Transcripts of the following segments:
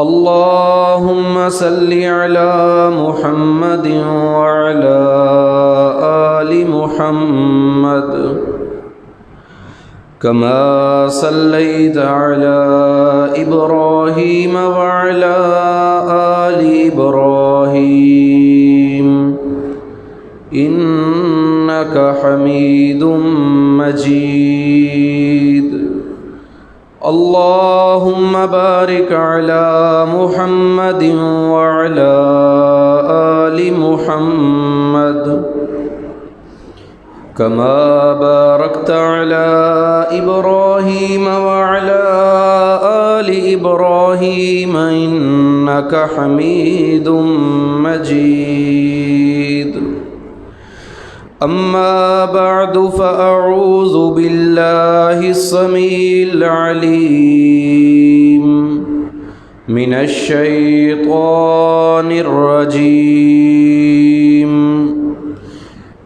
اللهم صل على محمد وعلى آل محمد كما صليت على إبراهيم وعلى آل إبراهيم إنك حميد مجيد. اللهم بارك على محمد وعلى آل محمد كما باركت على إبراهيم وعلى آل إبراهيم إنك حميد مجيد. أما بعد فأعوذ بالله السميع العليم من الشيطان الرجيم.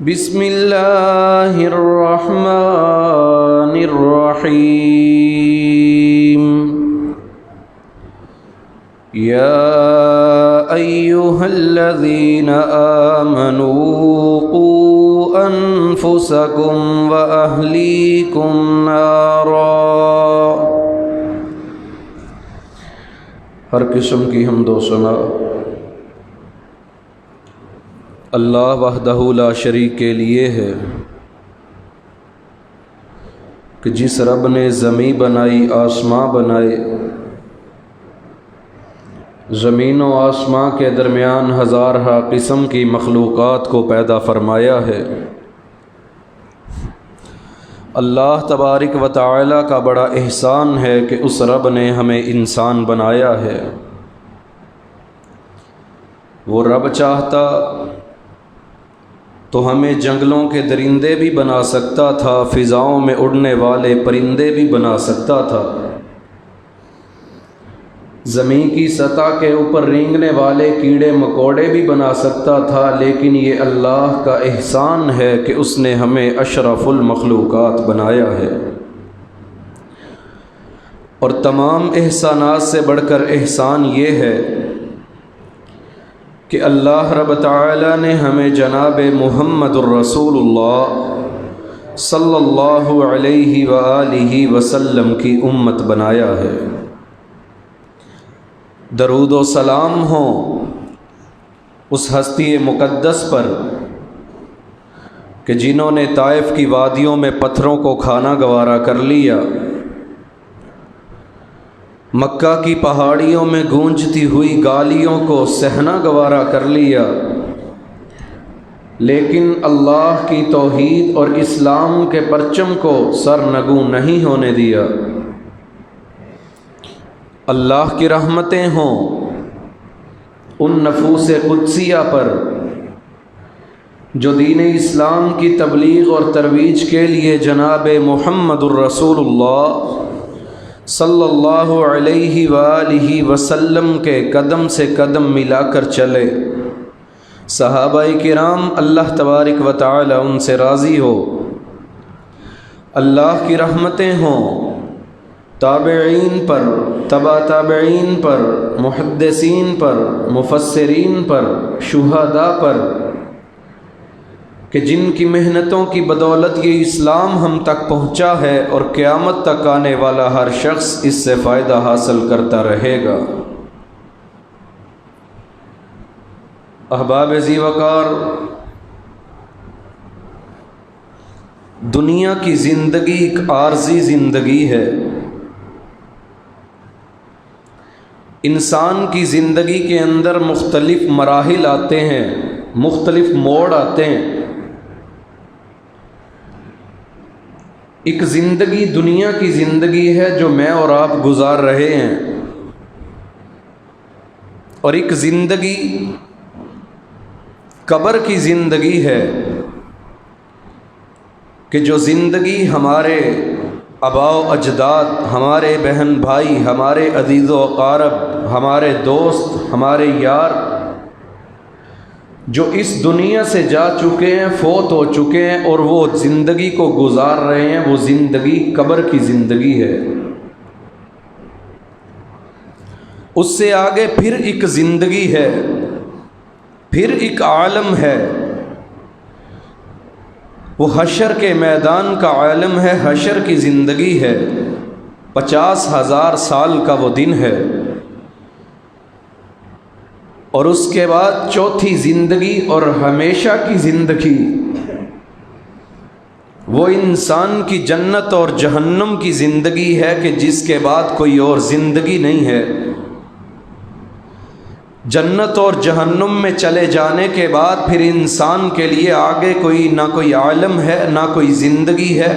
بسم الله الرحمن الرحيم. يا أيها الذين آمنوا قوا أنفسكم وأهليكم نارا. ہر قسم کی حمد و ثنا اللہ وحدہ لا شریک کے لیے ہے کہ جس رب نے زمین بنائی، آسماں بنائے، زمین و آسماں کے درمیان ہزارہ قسم کی مخلوقات کو پیدا فرمایا ہے. اللہ تبارک و تعالی کا بڑا احسان ہے کہ اس رب نے ہمیں انسان بنایا ہے. وہ رب چاہتا تو ہمیں جنگلوں کے درندے بھی بنا سکتا تھا، فضاؤں میں اڑنے والے پرندے بھی بنا سکتا تھا، زمین کی سطح کے اوپر رینگنے والے کیڑے مکوڑے بھی بنا سکتا تھا، لیکن یہ اللہ کا احسان ہے کہ اس نے ہمیں اشرف المخلوقات بنایا ہے. اور تمام احسانات سے بڑھ کر احسان یہ ہے کہ اللہ رب تعالی نے ہمیں جناب محمد الرسول اللہ صلی اللہ علیہ وآلہ وسلم کی امت بنایا ہے. درود و سلام ہو اس ہستی مقدس پر کہ جنہوں نے طائف کی وادیوں میں پتھروں کو کھانا گوارا کر لیا، مکہ کی پہاڑیوں میں گونجتی ہوئی گالیوں کو سہنا گوارا کر لیا، لیکن اللہ کی توحید اور اسلام کے پرچم کو سرنگوں نہیں ہونے دیا. اللہ کی رحمتیں ہوں ان نفوس قدسیہ پر جو دین اسلام کی تبلیغ اور ترویج کے لیے جناب محمد الرسول اللہ صلی اللہ علیہ وآلہ وسلم کے قدم سے قدم ملا کر چلے. صحابہ کرام اللہ تبارک و تعالی ان سے راضی ہو. اللہ کی رحمتیں ہوں تابعین پر، تبع تابعین پر، محدثین پر، مفسرین پر، شہداء پر کہ جن کی محنتوں کی بدولت یہ اسلام ہم تک پہنچا ہے اور قیامت تک آنے والا ہر شخص اس سے فائدہ حاصل کرتا رہے گا. احباب ذی وقار، دنیا کی زندگی ایک عارضی زندگی ہے. انسان کی زندگی کے اندر مختلف مراحل آتے ہیں، مختلف موڑ آتے ہیں. ایک زندگی دنیا کی زندگی ہے جو میں اور آپ گزار رہے ہیں، اور ایک زندگی قبر کی زندگی ہے کہ جو زندگی ہمارے آباء و اجداد، ہمارے بہن بھائی، ہمارے عزیز و اقارب، ہمارے دوست، ہمارے یار جو اس دنیا سے جا چکے ہیں، فوت ہو چکے ہیں اور وہ زندگی کو گزار رہے ہیں، وہ زندگی قبر کی زندگی ہے. اس سے آگے پھر ایک زندگی ہے، پھر ایک عالم ہے، وہ حشر کے میدان کا عالم ہے، حشر کی زندگی ہے، 50,000 سال کا وہ دن ہے، اور اس کے بعد چوتھی زندگی اور ہمیشہ کی زندگی، وہ انسان کی جنت اور جہنم کی زندگی ہے کہ جس کے بعد کوئی اور زندگی نہیں ہے۔ جنت اور جہنم میں چلے جانے کے بعد پھر انسان کے لیے آگے نہ کوئی عالم ہے، نہ کوئی زندگی ہے،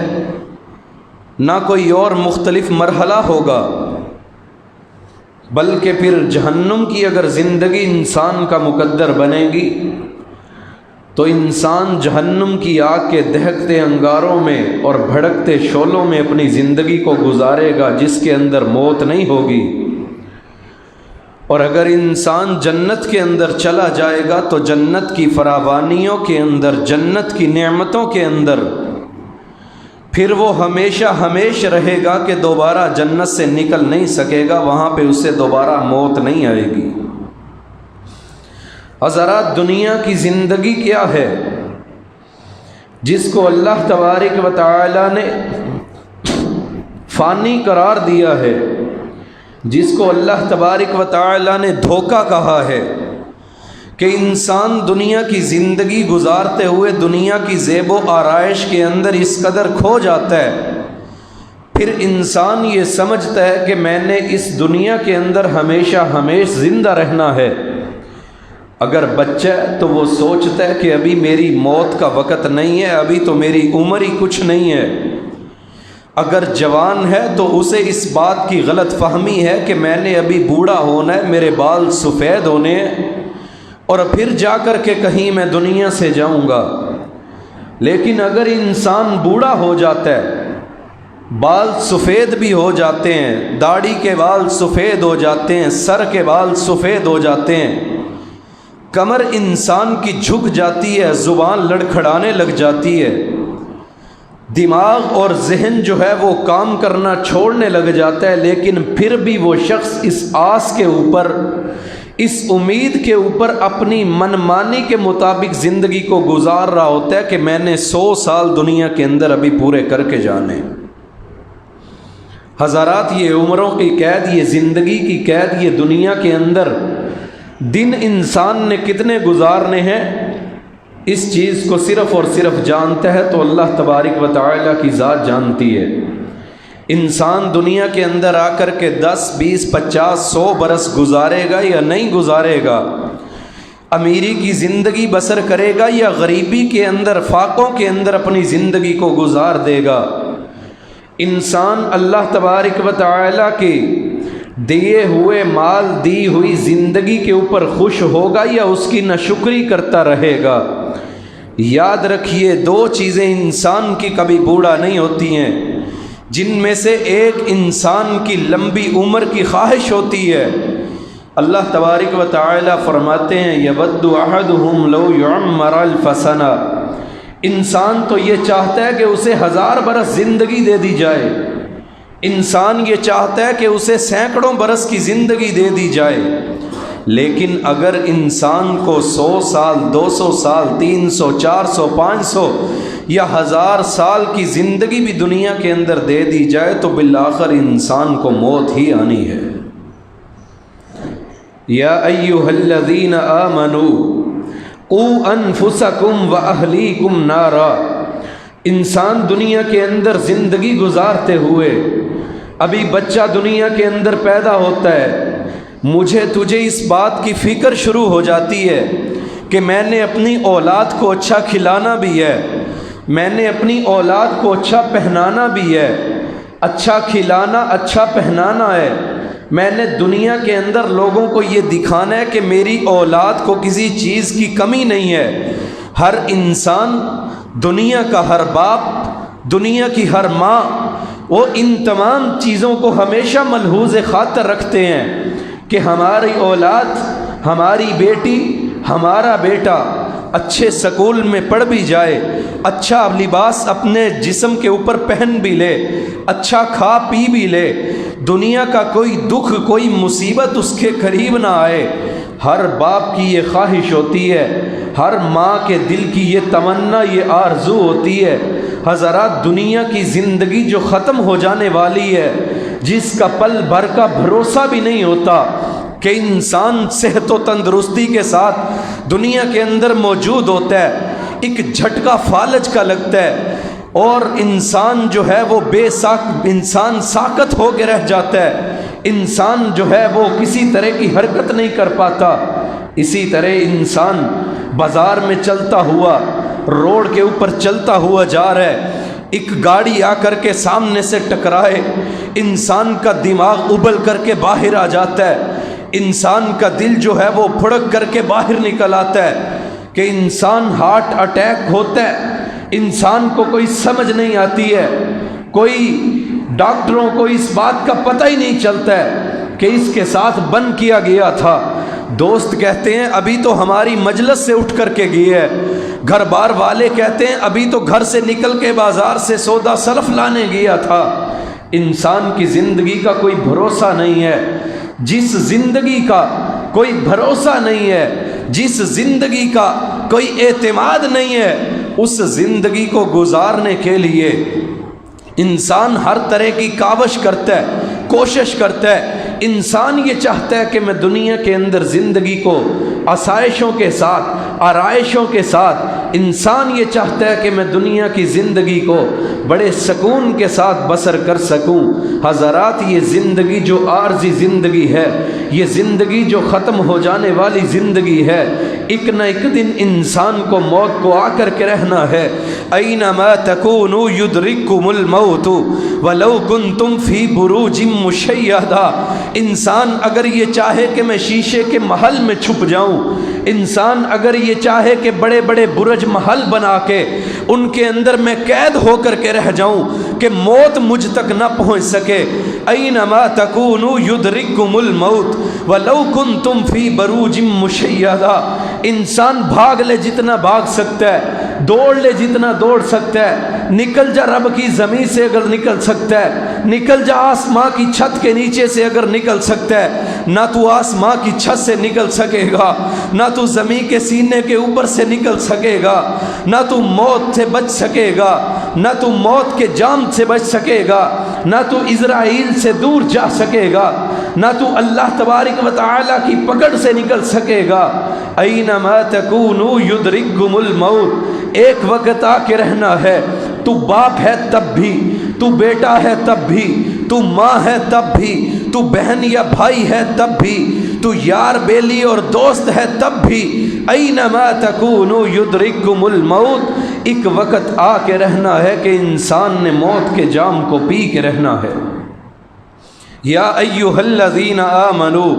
نہ کوئی اور مختلف مرحلہ ہوگا، بلکہ پھر جہنم کی اگر زندگی انسان کا مقدر بنے گی تو انسان جہنم کی آگ کے دہکتے انگاروں میں اور بھڑکتے شعلوں میں اپنی زندگی کو گزارے گا، جس کے اندر موت نہیں ہوگی۔ اور اگر انسان جنت کے اندر چلا جائے گا تو جنت کی فراوانیوں کے اندر، جنت کی نعمتوں کے اندر پھر وہ ہمیشہ ہمیشہ رہے گا کہ دوبارہ جنت سے نکل نہیں سکے گا، وہاں پہ اسے دوبارہ موت نہیں آئے گی۔ حضرات، دنیا کی زندگی کیا ہے؟ جس کو اللہ تبارک و تعالی نے فانی قرار دیا ہے، جس کو اللہ تبارک و تعالی نے دھوکہ کہا ہے کہ انسان دنیا کی زندگی گزارتے ہوئے دنیا کی زیب و آرائش کے اندر اس قدر کھو جاتا ہے، پھر انسان یہ سمجھتا ہے کہ میں نے اس دنیا کے اندر ہمیشہ ہمیشہ زندہ رہنا ہے۔ اگر بچہ ہے تو وہ سوچتا ہے کہ ابھی میری موت کا وقت نہیں ہے، ابھی تو میری عمر ہی کچھ نہیں ہے۔ اگر جوان ہے تو اسے اس بات کی غلط فہمی ہے کہ میں نے ابھی بوڑھا ہونا ہے، میرے بال سفید ہونے ہیں اور پھر جا کر کے کہیں میں دنیا سے جاؤں گا۔ لیکن اگر انسان بوڑھا ہو جاتا ہے، بال سفید بھی ہو جاتے ہیں، داڑھی کے بال سفید ہو جاتے ہیں، سر کے بال سفید ہو جاتے ہیں، کمر انسان کی جھک جاتی ہے، زبان لڑکھڑانے لگ جاتی ہے، دماغ اور ذہن جو ہے وہ کام کرنا چھوڑنے لگ جاتا ہے، لیکن پھر بھی وہ شخص اس آس کے اوپر، اس امید کے اوپر اپنی منمانی کے مطابق زندگی کو گزار رہا ہوتا ہے کہ میں نے 100 سال دنیا کے اندر ابھی پورے کر کے جانے۔ حضرات، یہ عمروں کی قید، یہ زندگی کی قید، یہ دنیا کے اندر دن انسان نے کتنے گزارنے ہیں، اس چیز کو صرف اور صرف جانتا ہے تو اللہ تبارک و تعالی کی ذات جانتی ہے۔ انسان دنیا کے اندر آ کر کے 10 20 50 100 برس گزارے گا یا نہیں گزارے گا، امیری کی زندگی بسر کرے گا یا غریبی کے اندر، فاقوں کے اندر اپنی زندگی کو گزار دے گا۔ انسان اللہ تبارک و تعالی کے دیے ہوئے مال، دی ہوئی زندگی کے اوپر خوش ہوگا یا اس کی ناشکری کرتا رہے گا۔ یاد رکھیے، 2 چیزیں انسان کی کبھی بوڑھا نہیں ہوتی ہیں، جن میں سے ایک انسان کی لمبی عمر کی خواہش ہوتی ہے۔ اللہ تبارک و تعالی فرماتے ہیں یود احدہم لو یعمر الف سنہ، انسان تو یہ چاہتا ہے کہ اسے 1000 برس زندگی دے دی جائے، انسان یہ چاہتا ہے کہ اسے سینکڑوں برس کی زندگی دے دی جائے، لیکن اگر انسان کو 100 سال 200 سال 300 400 500 یا 1000 سال کی زندگی بھی دنیا کے اندر دے دی جائے تو بالآخر انسان کو موت ہی آنی ہے۔ یا ایھا الذین آمنوا قوا انفسکم واہلیکم نارا، انسان دنیا کے اندر زندگی گزارتے ہوئے، ابھی بچہ دنیا کے اندر پیدا ہوتا ہے، مجھے تجھے اس بات کی فکر شروع ہو جاتی ہے کہ میں نے اپنی اولاد کو اچھا کھلانا بھی ہے، میں نے اپنی اولاد کو اچھا پہنانا بھی ہے، اچھا کھلانا اچھا پہنانا ہے، میں نے دنیا کے اندر لوگوں کو یہ دکھانا ہے کہ میری اولاد کو کسی چیز کی کمی نہیں ہے۔ ہر انسان، دنیا کا ہر باپ، دنیا کی ہر ماں، وہ ان تمام چیزوں کو ہمیشہ ملحوظ خاطر رکھتے ہیں کہ ہماری اولاد، ہماری بیٹی، ہمارا بیٹا اچھے سکول میں پڑھ بھی جائے، اچھا لباس اپنے جسم کے اوپر پہن بھی لے، اچھا کھا پی بھی لے، دنیا کا کوئی دکھ کوئی مصیبت اس کے قریب نہ آئے، ہر باپ کی یہ خواہش ہوتی ہے، ہر ماں کے دل کی یہ تمنا یہ آرزو ہوتی ہے۔ حضرات، دنیا کی زندگی جو ختم ہو جانے والی ہے، جس کا پل بھر کا بھروسہ بھی نہیں ہوتا کہ انسان صحت و تندرستی کے ساتھ دنیا کے اندر موجود ہوتا ہے، ایک جھٹکا فالج کا لگتا ہے اور انسان جو ہے وہ انسان ساکت ہو کے رہ جاتا ہے، انسان جو ہے وہ کسی طرح کی حرکت نہیں کر پاتا۔ اسی طرح انسان بازار میں چلتا ہوا، روڈ کے اوپر چلتا ہوا جا رہا ہے، ایک گاڑی آ کر کے سامنے سے ٹکرائے، انسان کا دماغ ابل کر کے باہر آ جاتا ہے، انسان کا دل جو ہے وہ پھڑک کر کے باہر نکل آتا ہے کہ انسان ہارٹ اٹیک ہوتا ہے، انسان کو کوئی سمجھ نہیں آتی ہے، کوئی ڈاکٹروں کو اس بات کا پتہ ہی نہیں چلتا ہے کہ اس کے ساتھ بند کیا گیا تھا۔ دوست کہتے ہیں ابھی تو ہماری مجلس سے اٹھ کر کے گئی ہے، گھر بار والے کہتے ہیں ابھی تو گھر سے نکل کے بازار سے سودا سلف لانے گیا تھا۔ انسان کی زندگی کا کوئی بھروسہ نہیں ہے، جس زندگی کا کوئی بھروسہ نہیں ہے، جس زندگی کا کوئی اعتماد نہیں ہے، اس زندگی کو گزارنے کے لیے انسان ہر طرح کی کاوش کرتا ہے، کوشش کرتا ہے۔ انسان یہ چاہتا ہے کہ میں دنیا کے اندر زندگی کو آسائشوں کے ساتھ، آرائشوں کے ساتھ، انسان یہ چاہتا ہے کہ میں دنیا کی زندگی کو بڑے سکون کے ساتھ بسر کر سکوں۔ حضرات، یہ زندگی جو عارضی زندگی ہے، یہ زندگی جو ختم ہو جانے والی زندگی ہے، ایک نہ ایک دن انسان کو موت کو آ کر کے رہنا ہے۔ اینما تکونوا یدرککم الموت ولو کنتم فی بروج مشیدہ۔ انسان اگر یہ چاہے کہ میں شیشے کے محل میں چھپ جاؤں، انسان اگر یہ چاہے کہ بڑے بڑے برج محل بنا کے ان کے اندر میں قید ہو کر کے رہ جاؤں کہ موت مجھ تک نہ پہنچ سکے، اینما تکونوا یدرککم الموت ولو کنتم فی بروج مشیدہ۔ انسان بھاگ لے جتنا بھاگ سکتا ہے، دوڑ لے جتنا دوڑ سکتا ہے، نکل جا رب کی زمین سے اگر نکل سکتا ہے، نکل جا آسماں کی چھت کے نیچے سے اگر نکل سکتا ہے، نہ تو آسماں کی چھت سے نکل سکے گا، نہ تو زمین کے سینے کے اوپر سے نکل سکے گا، نہ تو موت سے بچ سکے گا، نہ تو موت کے جام سے بچ سکے گا، نہ تو اسرائیل سے دور جا سکے گا، نہ تو اللہ تبارک و تعالی کی پکڑ سے نکل سکے گا۔ اینما تکونوا یدرککم الموت۔ ایک وقت آ کے رہنا ہے، تو باپ ہے تب بھی، تو بیٹا ہے تب بھی، تو ماں ہے تب بھی، تو بہن یا بھائی ہے تب بھی، تو یار بیلی اور دوست ہے تب بھی۔ اینما تکونوا یدرککم الموت۔ ایک وقت آ کے رہنا ہے کہ انسان نے موت کے جام کو پی کے رہنا ہے۔ یا ایھا الذین آمنوا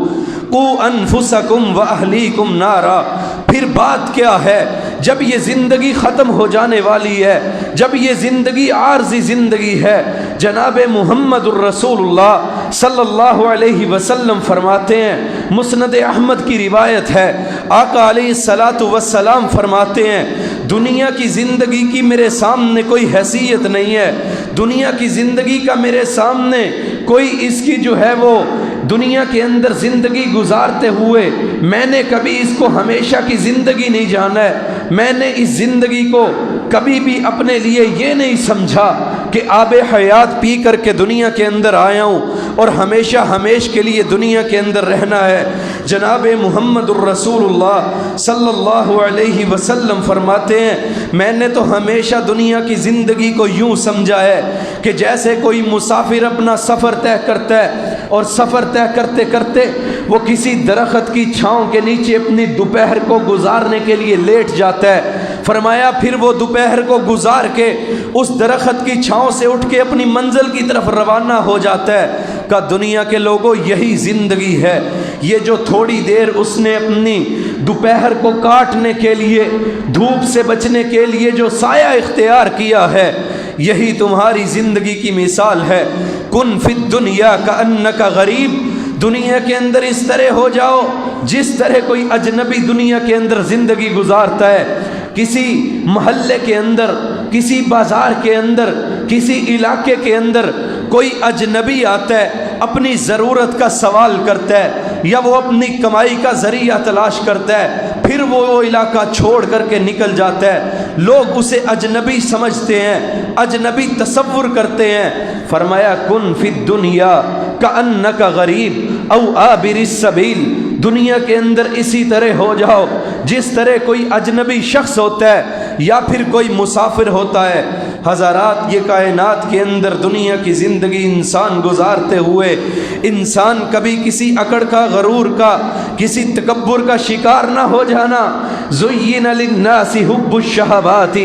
قوا انفسکم واہلیکم نارا۔ پھر بات کیا ہے؟ جب یہ زندگی ختم ہو جانے والی ہے، جب یہ زندگی عارضی زندگی ہے، جناب محمد الرسول اللہ صلی اللہ علیہ وسلم فرماتے ہیں، مسند احمد کی روایت ہے، آقا علیہ الصلاۃ والسلام فرماتے ہیں، دنیا کی زندگی کی میرے سامنے کوئی حیثیت نہیں ہے، دنیا کی زندگی کا میرے سامنے کوئی اس کی جو ہے وہ دنیا کے اندر زندگی گزارتے ہوئے میں نے کبھی اس کو ہمیشہ کی زندگی نہیں جانا ہے، میں نے اس زندگی کو کبھی بھی اپنے لیے یہ نہیں سمجھا کہ آب حیات پی کر کے دنیا کے اندر آیا ہوں اور ہمیشہ ہمیش کے لیے دنیا کے اندر رہنا ہے۔ جناب محمد الرسول اللہ صلی اللہ علیہ وسلم فرماتے ہیں، میں نے تو ہمیشہ دنیا کی زندگی کو یوں سمجھا ہے کہ جیسے کوئی مسافر اپنا سفر طے کرتا ہے اور سفر طے کرتے کرتے وہ کسی درخت کی چھاؤں کے نیچے اپنی دوپہر کو گزارنے کے لیے لیٹ جاتا ہے۔ فرمایا پھر وہ دوپہر کو گزار کے اس درخت کی چھاؤں سے اٹھ کے اپنی منزل کی طرف روانہ ہو جاتا ہے۔ کہ دنیا کے لوگوں یہی زندگی ہے، یہ جو تھوڑی دیر اس نے اپنی دوپہر کو کاٹنے کے لیے، دھوپ سے بچنے کے لیے جو سایہ اختیار کیا ہے، یہی تمہاری زندگی کی مثال ہے۔ کن فی الدنیا کأنک غریب، دنیا کے اندر اس طرح ہو جاؤ جس طرح کوئی اجنبی دنیا کے اندر زندگی گزارتا ہے۔ کسی محلے کے اندر، کسی بازار کے اندر، کسی علاقے کے اندر کوئی اجنبی آتا ہے، اپنی ضرورت کا سوال کرتا ہے یا وہ اپنی کمائی کا ذریعہ تلاش کرتا ہے، پھر وہ علاقہ چھوڑ کر کے نکل جاتا ہے، لوگ اسے اجنبی سمجھتے ہیں، اجنبی تصور کرتے ہیں۔ فرمایا کن فی الدنیا کأنک غریب او عابر السبیل، دنیا کے اندر اسی طرح ہو جاؤ جس طرح کوئی اجنبی شخص ہوتا ہے یا پھر کوئی مسافر ہوتا ہے۔ حضرات، یہ کائنات کے اندر دنیا کی زندگی انسان گزارتے ہوئے انسان کبھی کسی اکڑ کا، غرور کا، کسی تکبر کا شکار نہ ہو جانا۔ زین للناس حب الشہوات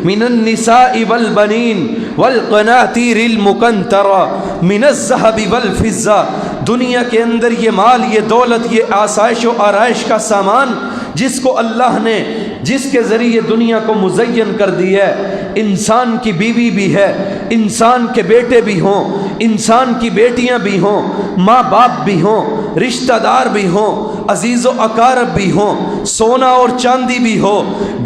من النساء والبنین والقناطیر المقنطرہ من الذہب والفضہ، دنیا کے اندر یہ مال، یہ دولت، یہ آسائش و آرائش کا سامان جس کو اللہ نے، جس کے ذریعے دنیا کو مزین کر دی ہے، انسان کی بیوی بھی ہے، انسان کے بیٹے بھی ہوں، انسان کی بیٹیاں بھی ہوں، ماں باپ بھی ہوں، رشتہ دار بھی ہوں، عزیز و اقارب بھی ہوں، سونا اور چاندی بھی ہو،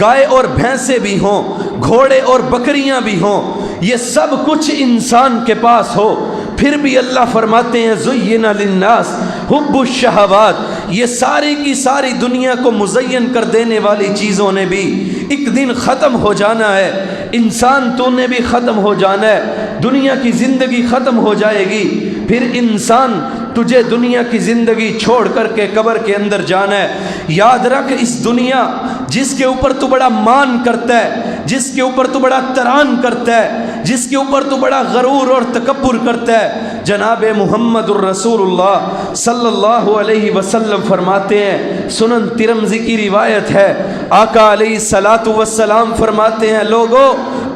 گائے اور بھینسیں بھی ہوں، گھوڑے اور بکریاں بھی ہوں، یہ سب کچھ انسان کے پاس ہو، پھر بھی اللہ فرماتے ہیں زین للناس حب الشہوات، یہ ساری کی ساری دنیا کو مزین کر دینے والی چیزوں نے بھی ایک دن ختم ہو جانا ہے۔ انسان تو نے بھی ختم ہو جانا ہے، دنیا کی زندگی ختم ہو جائے گی، پھر انسان تجھے دنیا کی زندگی چھوڑ کر کے قبر کے اندر جانا ہے۔ یاد رکھ، اس دنیا جس کے اوپر تو بڑا مان کرتا ہے، جس کے اوپر تو بڑا تران کرتا ہے، جس کے اوپر تو بڑا غرور اور تکبر کرتا ہے، جناب محمد الرسول اللہ صلی اللہ علیہ وسلم فرماتے ہیں، سنن ترمذی کی روایت ہے، آقا علیہ الصلاۃ والسلام فرماتے ہیں، لوگو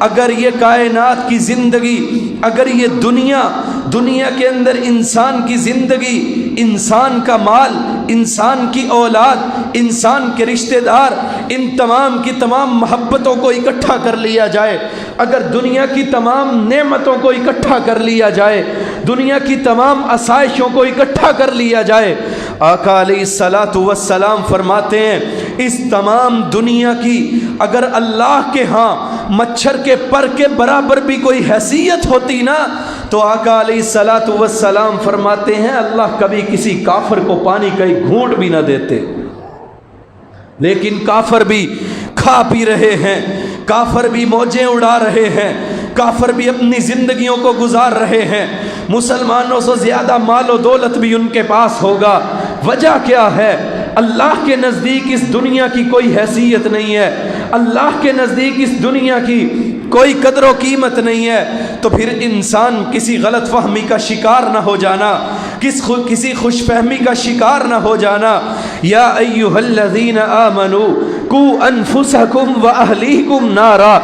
اگر یہ کائنات کی زندگی، اگر یہ دنیا کے اندر انسان کی زندگی، انسان کا مال، انسان کی اولاد، انسان کے رشتہ دار، ان تمام کی تمام محبتوں کو اکٹھا کر لیا جائے، اگر دنیا کی تمام نعمتوں کو اکٹھا کر لیا جائے، دنیا کی تمام آسائشوں کو اکٹھا کر لیا جائے، آقا علیہ الصلاۃ والسلام فرماتے ہیں اس تمام دنیا کی اگر اللہ کے ہاں مچھر کے پر کے برابر بھی کوئی حیثیت ہوتی نا، تو آقا علیہ الصلاۃ والسلام فرماتے ہیں اللہ کبھی کسی کافر کو پانی کا ایک گھونٹ بھی نہ دیتے۔ لیکن کافر بھی کھا پی رہے ہیں، کافر بھی موجیں اڑا رہے ہیں، کافر بھی اپنی زندگیوں کو گزار رہے ہیں، مسلمانوں سے زیادہ مال و دولت بھی ان کے پاس ہوگا۔ وجہ کیا ہے؟ اللہ کے نزدیک اس دنیا کی کوئی حیثیت نہیں ہے، اللہ کے نزدیک اس دنیا کی کوئی قدر و قیمت نہیں ہے۔ تو پھر انسان کسی غلط فہمی کا شکار نہ ہو جانا، کسی خوش فہمی کا شکار نہ ہو جانا۔ یا ایھا الذین آمنوا قوا انفسکم واہلیکم نارا،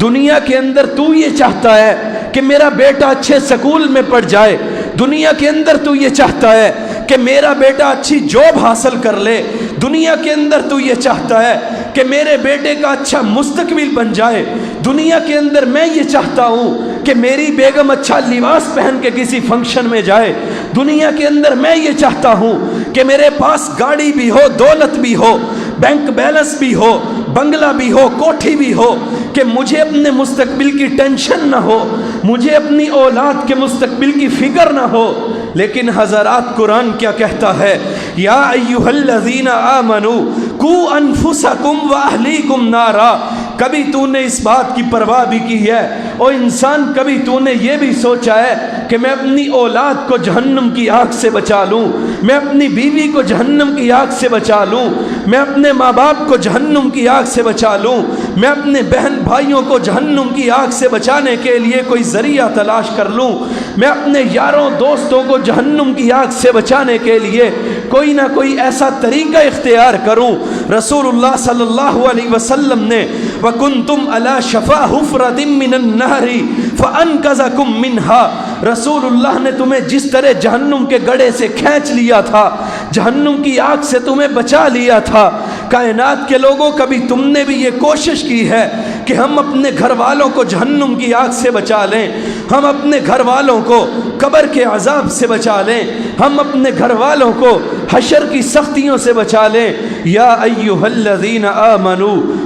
دنیا کے اندر تو یہ چاہتا ہے کہ میرا بیٹا اچھے سکول میں پڑھ جائے، دنیا کے اندر تو یہ چاہتا ہے کہ میرا بیٹا اچھی جاب حاصل کر لے، دنیا کے اندر تو یہ چاہتا ہے کہ میرے بیٹے کا اچھا مستقبل بن جائے، دنیا کے اندر میں یہ چاہتا ہوں کہ میری بیگم اچھا لباس پہن کے کسی فنکشن میں جائے، دنیا کے اندر میں یہ چاہتا ہوں کہ میرے پاس گاڑی بھی ہو، دولت بھی ہو، بینک بیلنس بھی ہو، بنگلہ بھی ہو، کوٹھی بھی ہو، کہ مجھے اپنے مستقبل کی ٹینشن نہ ہو، مجھے اپنی اولاد کے مستقبل کی فکر نہ ہو۔ لیکن حضرات، قرآن کیا کہتا ہے؟ یا ایھا الذین آمنوا قوا انفسکم واہلیکم نارا، کبھی تو نے اس بات کی پرواہ بھی کی ہے اور انسان کبھی تو نے یہ بھی سوچا ہے کہ میں اپنی اولاد کو جہنم کی آگ سے بچا لوں، میں اپنی بیوی کو جہنم کی آگ سے بچا لوں، میں اپنے ماں باپ کو جہنم کی آگ سے بچا لوں، میں اپنے بہن بھائیوں کو جہنم کی آگ سے بچانے کے لیے کوئی ذریعہ تلاش کر لوں، میں اپنے یاروں دوستوں کو جہنم کی آگ سے بچانے کے لیے کوئی نہ کوئی ایسا طریقہ اختیار کروں۔ رسول اللہ صلی اللہ علیہ وسلم نے وَكُنْتُمْ عَلَى شَفَا حُفْرَةٍ مِّنَ النَّارِ فَأَنْقَذَكُم مِّنْهَا، رسول اللہ نے تمہیں جس طرح جہنم کے گڑھے سے کھینچ لیا تھا، جہنم کی آگ سے تمہیں بچا لیا تھا۔ کائنات کے لوگوں، کبھی تم نے بھی یہ کوشش کی ہے کہ ہم اپنے گھر والوں کو جہنم کی آگ سے بچا لیں، ہم اپنے گھر والوں کو قبر کے عذاب سے بچا لیں، ہم اپنے گھر والوں کو حشر کی سختیوں سے بچا لیں؟ یا ایھا الذین آمنوا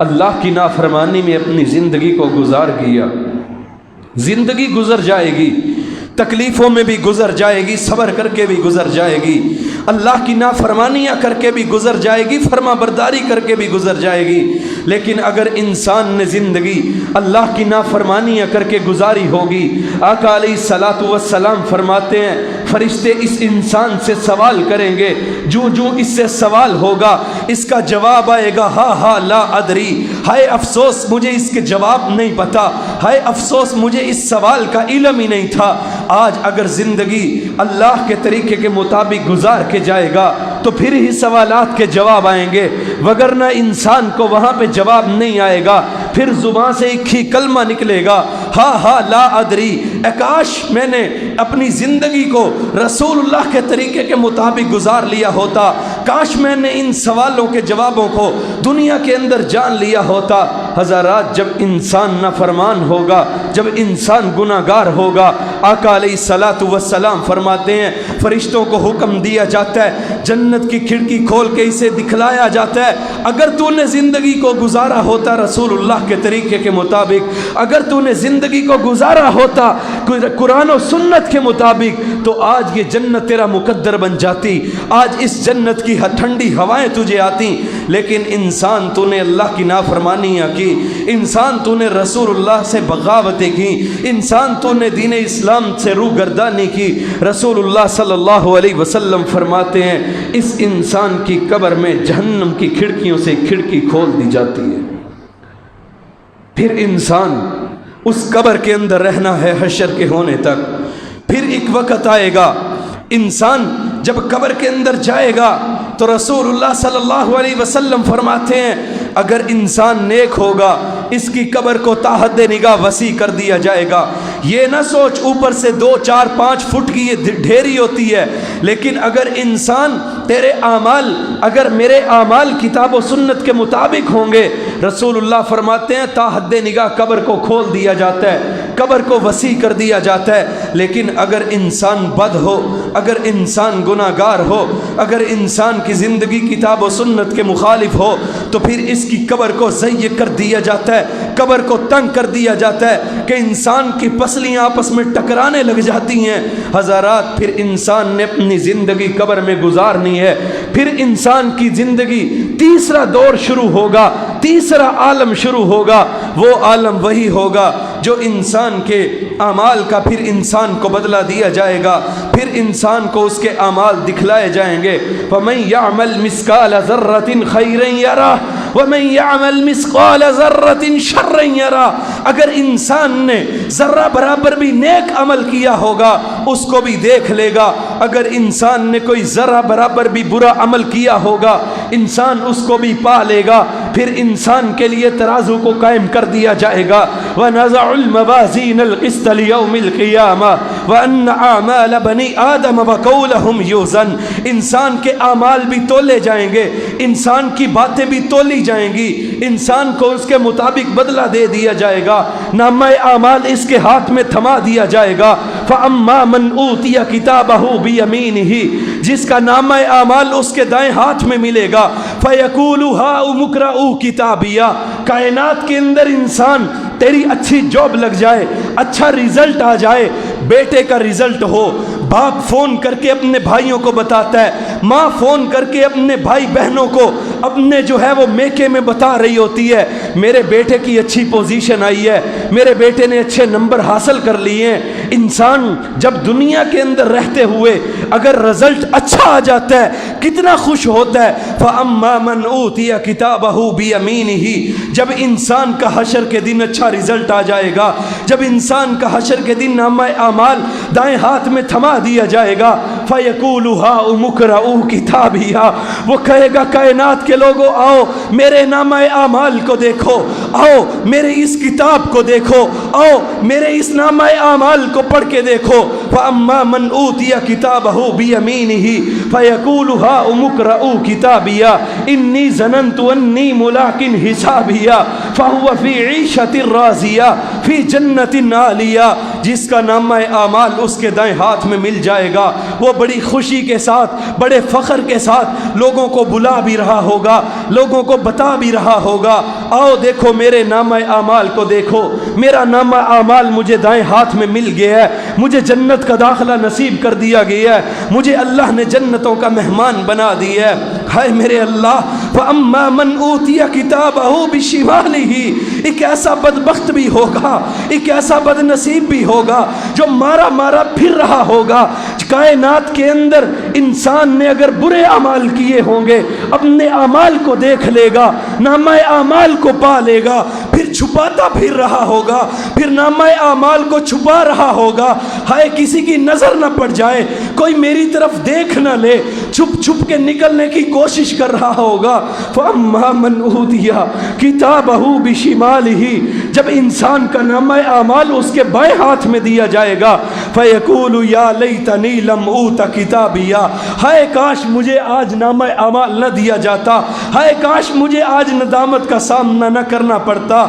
اللہ کی نافرمانی میں اپنی زندگی کو گزار گیا، زندگی گزر جائے گی، تکلیفوں میں بھی گزر جائے گی، صبر کر کے بھی گزر جائے گی، اللہ کی نافرمانیاں کر کے بھی گزر جائے گی، فرما برداری کر کے بھی گزر جائے گی۔ لیکن اگر انسان نے زندگی اللہ کی نافرمانیاں کر کے گزاری ہوگی، آقا علیہ الصلاۃ والسلام فرماتے ہیں فرشتے اس انسان سے سوال کریں گے، جو جو اس سے سوال ہوگا اس کا جواب آئے گا ہا ہا لا ادری، ہائے افسوس مجھے اس کے جواب نہیں پتا، ہائے افسوس مجھے اس سوال کا علم ہی نہیں تھا۔ آج اگر زندگی اللہ کے طریقے کے مطابق گزار کے جائے گا تو پھر ہی سوالات کے جواب آئیں گے، وگرنہ انسان کو وہاں پہ جواب نہیں آئے گا، پھر زبان سے ایک ہی کلمہ نکلے گا ہا ہا لا ادری، اے کاش میں نے اپنی زندگی کو رسول اللہ کے طریقے کے مطابق گزار لیا ہوتا، کاش میں نے ان سوالوں کے جوابوں کو دنیا کے اندر جان لیا ہوتا۔ حضرات، جب انسان نافرمان ہوگا، جب انسان گناہگار ہوگا، آقا علیہ الصلاۃ والسلام فرماتے ہیں فرشتوں کو حکم دیا جاتا ہے، جنت کی کھڑکی کھول کے اسے دکھلایا جاتا ہے، اگر تو نے زندگی کو گزارا ہوتا رسول اللہ کے طریقے کے مطابق، اگر تو نے زندگی کو گزارا ہوتا قرآن و سنت کے مطابق، تو آج یہ جنت تیرا مقدر بن جاتی، آج اس جنت کی ٹھنڈی ہوائیں تجھے آتی۔ لیکن انسان تو نے اللہ کی نافرمانیاں کی، انسان تو نے رسول اللہ سے بغاوتیں کی، انسان تو نے دین اسلام سے روگردانی کی۔ رسول اللہ صلی اللہ علیہ وسلم فرماتے ہیں اس انسان کی قبر میں جہنم کی کھڑکیوں سے کھڑکی کھول دی جاتی ہے، پھر انسان اس قبر کے اندر رہنا ہے حشر کے ہونے تک۔ پھر ایک وقت آئے گا انسان جب قبر کے اندر جائے گا تو رسول اللہ صلی اللہ علیہ وسلم فرماتے ہیں اگر انسان نیک ہوگا اس کی قبر کو تا حد نگاہ وسیع کر دیا جائے گا۔ یہ نہ سوچ اوپر سے 2 4 5 فٹ کی یہ ڈھیری ہوتی ہے، لیکن اگر انسان تیرے اعمال، اگر میرے اعمال کتاب و سنت کے مطابق ہوں گے، رسول اللہ فرماتے ہیں تا حد نگاہ قبر کو کھول دیا جاتا ہے، قبر کو وسیع کر دیا جاتا ہے۔ لیکن اگر انسان بد ہو، اگر انسان گناہگار ہو، اگر انسان کی زندگی کتاب و سنت کے مخالف ہو، تو پھر اس کی قبر کو ضیق کر دیا جاتا ہے، قبر کو تنگ کر دیا جاتا ہے کہ انسان کی پسلیاں آپس میں ٹکرانے لگ جاتی ہیں۔ حضرات، پھر انسان نے اپنی زندگی قبر میں گزارنی ہے، پھر انسان کی زندگی تیسرا دور شروع ہوگا، تیسرا عالم شروع ہوگا۔ وہ عالم وہی ہوگا جو انسان کے اعمال کا پھر انسان کو بدلہ دیا جائے گا، پھر انسان کو اس کے اعمال دکھلائے جائیں گے۔ فَمَن يَعْمَلْ مِثْقَالَ ذَرَّةٍ خَيْرًا يَرَهُ وَمَن يَعْمَلْ مِثْقَالَ ذَرَّةٍ شَرًّا يَرَهُ۔ اگر انسان نے ذرہ برابر بھی نیک عمل کیا ہوگا اس کو بھی دیکھ لے گا، اگر انسان نے کوئی ذرہ برابر بھی برا عمل کیا ہوگا انسان اس کو بھی پا لے گا۔ پھر انسان کے لیے ترازو کو قائم کر دیا جائے گا، وَنَزَعُ الْمَوَازِينَ الْقِسْطَ لِيَوْمِ الْقِيَامَةِ وَأَنَّ أَعْمَالَ بَنِي آدَمَ وَقَوْلَهُمْ يُوزَنُ۔ انسان کے اعمال بھی تولے جائیں گے، انسان کی باتیں بھی تولی جائیں گی، انسان کو اس کے مطابق بدلہ دے دیا جائے گا، نامہ اعمال اس کے ہاتھ میں تھما دیا جائے گا۔ فَأَمَّا مَنْ أُوتِيَ كِتَابَهُ بِيَمِينِهِ، جس کا نامہ اعمال اس کے دائیں ہاتھ میں ملے گا، فَيَقُولُ هَاؤُمُ اقْرَءُوا كِتَابِيَهْ۔ کائنات کے اندر انسان تیری اچھی جاب لگ جائے، اچھا رزلٹ آ جائے، بیٹے کا رزلٹ ہو، باپ فون کر کے اپنے بھائیوں کو بتاتا ہے، ماں فون کر کے اپنے بھائی بہنوں کو اپنے جو ہے وہ میکے میں بتا رہی ہوتی ہے میرے بیٹے کی اچھی پوزیشن آئی ہے، میرے بیٹے نے اچھے نمبر حاصل کر لیے ہیں۔ انسان جب دنیا کے اندر رہتے ہوئے اگر رزلٹ اچھا آ جاتا ہے کتنا خوش ہوتا ہے۔ فَأَمَّا مَنْ أُوتِيَ كِتَابَهُ بِيَمِينِهِ، جب انسان کا حشر کے دن اچھا رزلٹ آ جائے گا، جب انسان کا حشر کے دن نامہ اعمال دائیں ہاتھ میں تھما دیا جائے گا، فَيَقُولُ هَاؤُمُ اقْرَءُوا كِتَابِيَهْ، وہ کہے گا کائنات کے لوگوں آؤ میرے نامہ اعمال کو دیکھو، آؤ میرے اس کتاب کو دیکھو، آؤ میرے اس نامہ اعمال کو پڑھ کے دیکھو۔ فَأَمَّا مَنْ أُوتِيَ كِتَابَهُ بِيَمِينِهِ فَيَقُولُ هَاؤُمُ اقْرَءُوا كِتَابِيَهْ إِنِّي ظَنَنْتُ أَنِّي مُلَاقٍ حِسَابِيَهْ فَهُوَ فِي عِيشَةٍ رَاضِيَةٍ فِي جَنَّةٍ عَالِيَةٍ۔ جس کا نامہ اعمال اس کے دائیں ہاتھ میں مل جائے گا وہ بڑی خوشی کے ساتھ بڑے فخر کے ساتھ لوگوں کو بلا بھی رہا ہوگا, لوگوں کو بتا بھی رہا ہوگا, آؤ دیکھو میرے نامہ اعمال کو دیکھو, میرا نامہ اعمال مجھے دائیں ہاتھ میں مل گیا ہے, مجھے جنت کا داخلہ نصیب کر دیا گیا ہے, مجھے اللہ نے جنتوں کا مہمان بنا دیا ہے. ہائے میرے اللہ, فَأَمَّا مَنْ أُوتِيَ كِتَابَهُ بِشِمَالِهِ, ایک ایسا بدبخت بھی ہوگا, ایک ایسا بد نصیب بھی ہوگا جو مارا مارا پھر رہا ہوگا. کائنات کے اندر انسان نے اگر برے اعمال کیے ہوں گے اپنے اعمال کو دیکھ لے گا, نامہ اعمال کو پا لے گا, پھر چھپاتا پھر رہا ہوگا, پھر نامہ اعمال کو چھپا رہا ہوگا. ہائے کسی کی نظر نہ پڑ جائے, کوئی میری طرف دیکھ نہ لے, چھپ چھپ کے نکلنے کی کوشش کر رہا ہوگا. فَأَمَّا مَنْ أُوتِيَ كِتَابَهُ بِشِمَالِهِ, جب انسان کا نامہ اعمال اس کے بائیں ہاتھ میں دیا جائے گا, فَيَقُولُ يَا لَيْتَنِي لَمْ أُوتَ كِتَابِيَا, ہائے کاش مجھے آج نامہ اعمال نہ دیا جاتا, ہائے کاش مجھے آج ندامت کا سامنا نہ کرنا پڑتا.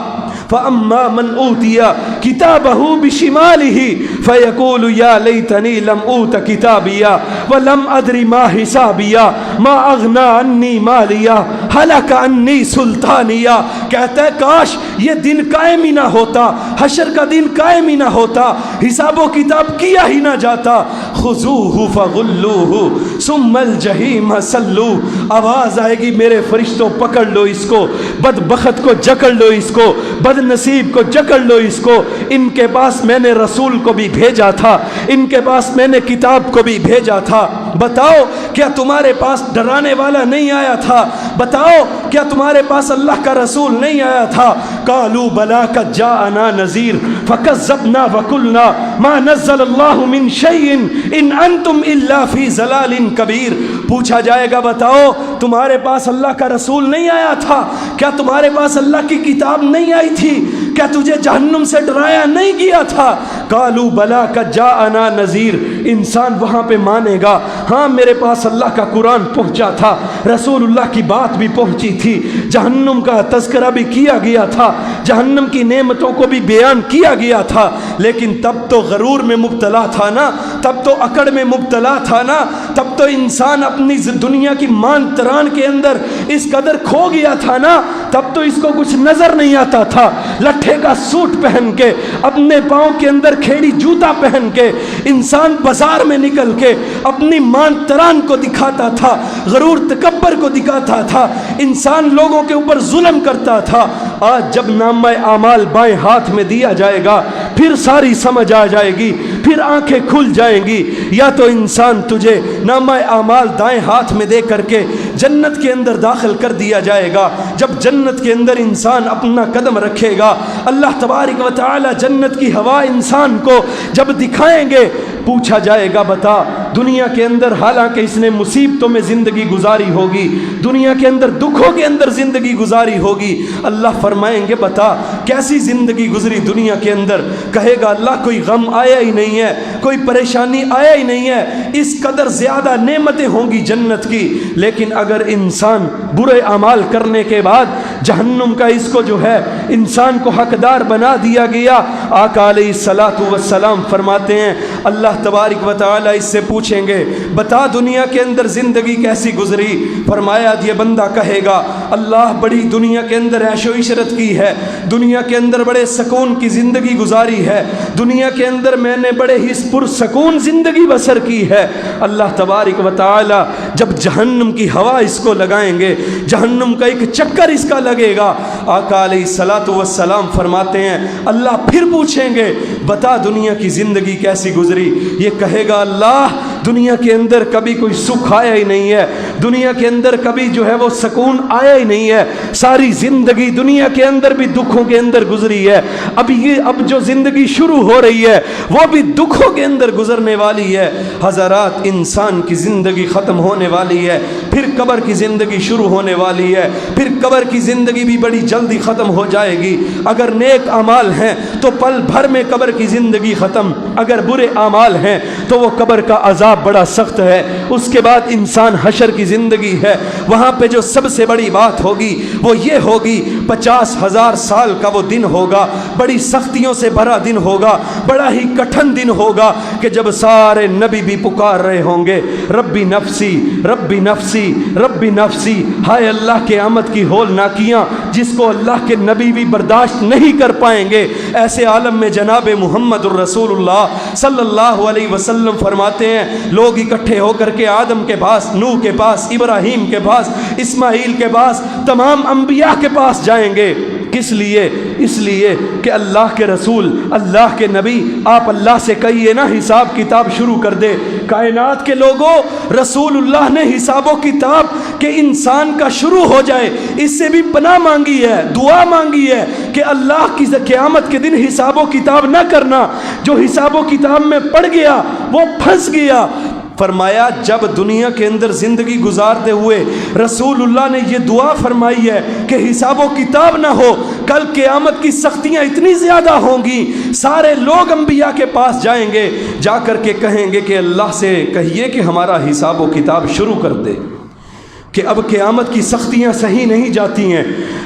فَأَمَّا مَنْ أُوتِيَ كِتَابَهُ بِشِمَالِهِ فَيَقُولُ يَا لَيْتَنِي لَمْ أُوتَ كِتَابِيَا وَلَمْ أَدْرِ مَا حِسَابِيَا مَا أَغْنَى عَنِّي مَالِيَا هَلَكَ عَنِّي سُلْطَانِيَا. کہتا ہے کاش یہ دن قائم ہی نہ ہوتا, حشر کا دن قائم ہی نہ ہوتا, حساب و کتاب کیا ہی نہ جاتا. خُذُوهُ فَغُلُّوهُ ثُمَّ الْجَحِيمَ صَلُّوهُ, آواز آئے گی میرے فرشتوں پکڑ لو اس کو, بدبخت کو جکڑ لو اس کو, بد نصیب کو جکڑ لو اس کو. ان کے پاس میں نے رسول کو بھی بھیجا تھا, ان کے پاس میں نے کتاب کو بھی بھیجا تھا. بتاؤ کیا تمہارے پاس ڈرانے والا نہیں آیا تھا؟ بتاؤ کیا تمہارے پاس اللہ کا رسول نہیں آیا تھا؟ قالوا بلا قد جاءنا نذیر فکذبنا وقلنا ما نزل اللہ من شیء ان انتم الا فی ضلال کبیر. پوچھا جائے گا بتاؤ تمہارے پاس اللہ کا رسول نہیں آیا تھا؟ کیا تمہارے پاس اللہ کی کتاب نہیں آئی تھی؟ کیا تجھے جہنم سے ڈرایا نہیں گیا تھا؟ قالوا بلا قد جاءنا نذیر. انسان وہاں پہ مانے گا ہاں میرے پاس اللہ کا قرآن پہنچا تھا, رسول اللہ کی بات بھی پہنچی تھی, جہنم کا تذکرہ بھی کیا گیا تھا, جہنم کی نعمتوں کو بھی بیان کیا گیا تھا, لیکن تب تو غرور میں مبتلا تھا نا, تب تو اکڑ میں مبتلا تھا نا, تب تو انسان اپنی دنیا کی مان تران کے اندر اس قدر کھو گیا تھا نا, تب تو اس کو کچھ نظر نہیں آتا تھا. لٹھے کا سوٹ پہن کے, اپنے پاؤں کے اندر کھیڑی جوتا پہن کے انسان بازار میں نکل کے اپنی مان تران کو دکھاتا تھا, غرور تکبر کو دکھاتا تھا, انسان لوگوں کے اوپر ظلم کرتا تھا. آج جب نامہ اعمال بائیں ہاتھ میں دیا جائے گا پھر ساری سمجھ آ جائے گی, پھر آنکھیں کھل جائیں گی. یا تو انسان تجھے نامہ اعمال دائیں ہاتھ میں دے کر کے جنت کے اندر داخل کر دیا جائے گا. جب جنت کے اندر انسان اپنا قدم رکھے گا, اللہ تبارک و تعالی جنت کی ہوا انسان کو جب دکھائیں گے, پوچھا جائے گا بتا دنیا کے اندر حالانکہ اس نے مصیبتوں میں زندگی گزاری ہوگی, دنیا کے اندر دکھوں کے اندر زندگی گزاری ہوگی, اللہ فرمائیں گے بتا کیسی زندگی گزری دنیا کے اندر؟ کہے گا اللہ کوئی غم آیا ہی نہیں ہے, کوئی پریشانی آیا ہی نہیں ہے, اس قدر زیادہ نعمتیں ہوں گی جنت کی. لیکن اگر انسان برے اعمال کرنے کے بعد جہنم کا اس کو جو ہے انسان کو حقدار بنا دیا گیا, آقا علیہ الصلاۃ والسلام فرماتے ہیں اللہ تبارک و تعالی اس سے پوچھیں گے بتا دنیا کے اندر زندگی کیسی گزری؟ فرمایا یہ بندہ کہے گا اللہ بڑی دنیا کے اندر عیش و عشرت کی ہے, دنیا کے اندر بڑے سکون کی زندگی گزاری ہے, دنیا کے اندر میں نے بڑے ہی پرسکون زندگی بسر کی ہے. اللہ تبارک و تعالی جب جہنم کی ہوا اس کو لگائیں گے, جہنم کا ایک چکر اس کا لگے گا, آقا علیہ الصلاۃ والسلام فرماتے ہیں اللہ پھر پوچھیں گے بتا دنیا کی زندگی کیسی گزری؟ یہ کہے گا اللہ دنیا کے اندر کبھی کوئی سکھ آیا ہی نہیں ہے, دنیا کے اندر کبھی جو ہے وہ سکون آیا ہی نہیں ہے, ساری زندگی دنیا کے اندر بھی دکھوں کے اندر گزری ہے, اب جو زندگی شروع ہو رہی ہے وہ بھی دکھوں کے اندر گزرنے والی ہے. حضرات انسان کی زندگی ختم ہونے والی ہے, پھر قبر کی زندگی شروع ہونے والی ہے, پھر قبر کی زندگی بھی بڑی جلدی ختم ہو جائے گی. اگر نیک اعمال ہیں تو پل بھر میں قبر کی زندگی ختم, اگر برے اعمال ہیں تو وہ قبر کا عذاب بڑا سخت ہے. اس کے بعد انسان حشر کی کی زندگی ہے وہاں پہ جو سب سے بڑی بات ہوگی وہ یہ ہوگی 50,000 سال کا وہ دن ہوگا، بڑی سختیوں سے بھرا دن ہوگا، بڑا ہی کٹھن دن ہوگا کہ جب سارے نبی بھی پکار رہے ہوں گے ربی نفسی ربی نفسی ربی نفسی، ہائے اللہ کے آمد کی ہولناکیاں جس کو اللہ کے نبی بھی برداشت نہیں کر پائیں گے۔ ایسے عالم میں جناب محمد الرسول اللہ صلی اللہ علیہ وسلم فرماتے ہیں لوگ اکٹھے ہو کر کے آدم کے پاس، نوح کے پاس، ابراہیم کے پاس، اسماعیل کے پاس، تمام انبیاء کے پاس جائیں گے۔ کس لیے؟ اس لیے کہ اللہ کے رسول، اللہ کے نبی، آپ اللہ سے کہیے نا حساب کتاب شروع کر دے۔ کائنات کے لوگوں، رسول اللہ نے حساب و کتاب کہ انسان کا شروع ہو جائے اس سے بھی پناہ مانگی ہے، دعا مانگی ہے کہ اللہ کی قیامت کے دن حساب و کتاب نہ کرنا، جو حساب و کتاب میں پڑ گیا وہ پھنس گیا۔ فرمایا جب دنیا کے اندر زندگی گزارتے ہوئے رسول اللہ نے یہ دعا فرمائی ہے کہ حساب و کتاب نہ ہو، کل قیامت کی سختیاں اتنی زیادہ ہوں گی، سارے لوگ انبیاء کے پاس جائیں گے، جا کر کے کہیں گے کہ اللہ سے کہیے کہ ہمارا حساب و کتاب شروع کر دے، کہ اب قیامت کی سختیاں صحیح نہیں جاتی ہیں،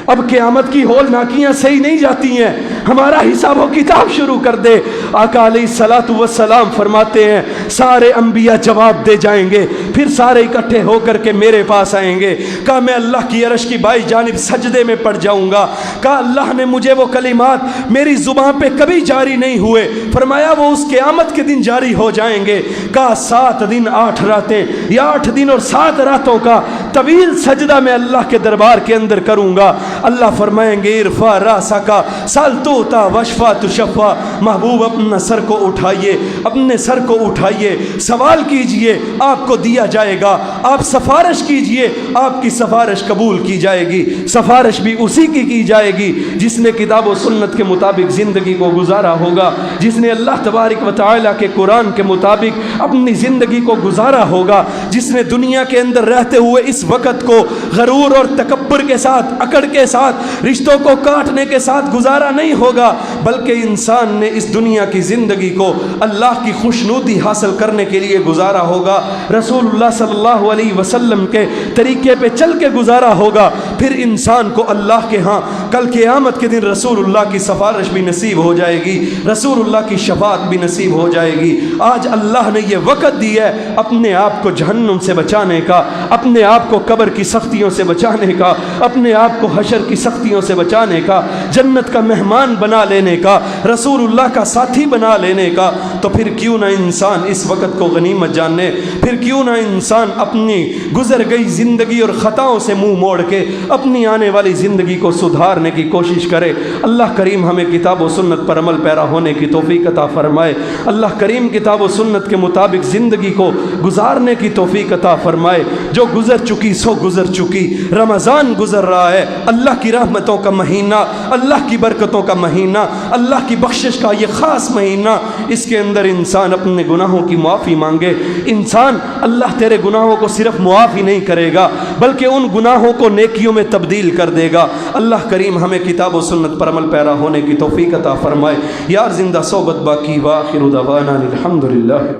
اب قیامت کی ہولناکیاں صحیح نہیں جاتی ہیں، ہمارا حساب و کتاب شروع کر دے۔ آقا علیہ الصلوۃ والسلام فرماتے ہیں سارے انبیاء جواب دے جائیں گے، پھر سارے اکٹھے ہو کر کے میرے پاس آئیں گے، کہا میں اللہ کی عرش کی بائیں جانب سجدے میں پڑ جاؤں گا، کہا اللہ نے مجھے وہ کلمات میری زبان پہ کبھی جاری نہیں ہوئے، فرمایا وہ اس قیامت کے دن جاری ہو جائیں گے، کہا 7 دن 8 راتیں یا 8 دن اور 7 راتوں کا طویل سجدہ میں اللہ کے دربار کے اندر کروں گا۔ اللہ فرمائیں گے ارفع راسک سل توتا وشفا تشفا، محبوب اپنا سر کو اٹھائیے، اپنے سر کو اٹھائیے، سوال کیجئے آپ کو دیا جائے گا، آپ سفارش کیجئے آپ کی سفارش قبول کی جائے گی، سفارش بھی اسی کی جائے گی جس نے کتاب و سنت کے مطابق زندگی کو گزارا ہوگا، جس نے اللہ تبارک و تعالیٰ کے قرآن کے مطابق اپنی زندگی کو گزارا ہوگا، جس نے دنیا کے اندر رہتے ہوئے اس وقت کو غرور اور تکبر کے ساتھ، اکڑ کے ساتھ، رشتوں کو کاٹنے کے ساتھ گزارا نہیں ہوگا، بلکہ انسان نے اس دنیا کی زندگی کو اللہ کی خوشنودی حاصل کرنے کے لیے گزارا ہوگا، رسول اللہ صلی اللہ علیہ وسلم کے طریقے پہ چل کے گزارا ہوگا، پھر انسان کو اللہ کے ہاں کل قیامت کے دن رسول اللہ کی سفارش بھی نصیب ہو جائے گی، رسول اللہ کی شفاعت بھی نصیب ہو جائے گی۔ آج اللہ نے یہ وقت دی ہے اپنے آپ کو جہنم سے بچانے کا، اپنے آپ کو قبر کی سختیوں سے بچانے کا، اپنے آپ کو حشر کی سختیوں سے بچانے کا، جنت کا مہمان بنا لینے کا، رسول اللہ کا ساتھی بنا لینے کا، تو پھر کیوں نہ انسان اس وقت کو غنیمت جانے، پھر کیوں نہ انسان اپنی گزر گئی زندگی اور خطاؤں سے منہ موڑ کے اپنی آنے والی زندگی کو سدھارنے کی کوشش کرے۔ اللہ کریم ہمیں کتاب و سنت پر عمل پیرا ہونے کی توفیق عطا فرمائے، اللہ کریم کتاب و سنت کے مطابق زندگی کو گزارنے کی توفیق عطا فرمائے۔ جو گزر چکی سو گزر چکی، رمضان گزر رہا ہے، اللہ کی رحمتوں کا مہینہ، اللہ کی برکتوں کا مہینہ، اللہ کی بخشش کا یہ خاص مہینہ، اس کے اندر انسان اپنے گناہوں کی معافی مانگے۔ انسان اللہ تیرے گناہوں کو صرف معافی نہیں کرے گا بلکہ ان گناہوں کو نیکیوں میں تبدیل کر دے گا۔ اللہ کریم ہمیں کتاب و سنت پر عمل پیرا ہونے کی توفیق عطا فرمائے۔ یار زندہ صحبت باقی، وآخر دعوانا الحمدللہ۔